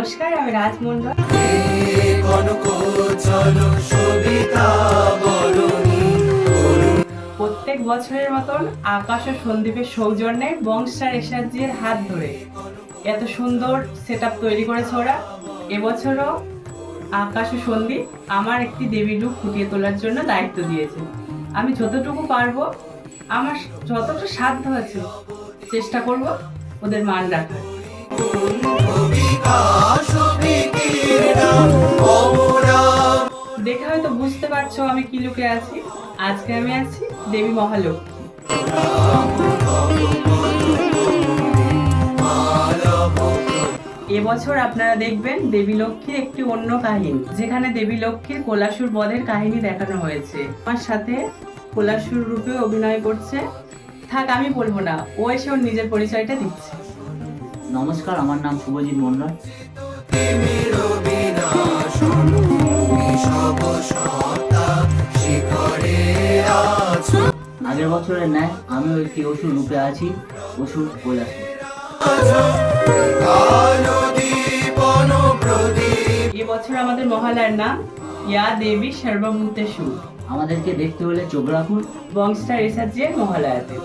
নমস্কার, আমি রাজ মন্ডল। প্রত্যেক বছরের মতন আকাশ ও সন্দীপের সৌজন্যে বংস্টার এসাজির হাত ধরে এত সুন্দর সেটআপ তৈরি করেছে ওরা। এবছরও আকাশ ও সন্দীপ আমার একটি দেবী রূপ ফুটিয়ে তোলার জন্য দায়িত্ব দিয়েছে। আমি যতটুকু পারবো, আমার যতটা সাধ্য আছে চেষ্টা করব ওদের মান রাখার। দেখে হয়তো বুঝতে পারছো আমি কি লুকে আছি। আজকে আমি আছি দেবী মহালক্ষ্মী। এবছর আপনারা দেখবেন দেবী লক্ষ্মীর একটি অন্য কাহিনী, যেখানে দেবী লক্ষ্মীর কোলাসুর বধের কাহিনী দেখানো হয়েছে। আমার সাথে কোলাসুর রূপে অভিনয় করছে, থাক আমি বলবো না, ও এসে ওর নিজের পরিচয়টা দিচ্ছে। নমস্কার, আমার নাম শুভজিৎ মন্ডল। আগের বছরের ন্যায় আমিও একটি অসুর রূপে আছি, অসুর কৈলাসুর। এবছর আমাদের মহালয়ার নাম ইয়া দেবী সর্বভূতেষু। আমাদেরকে দেখতে হলে চোখ রাখুন বংস্টার এসাজির মহালয়াতে।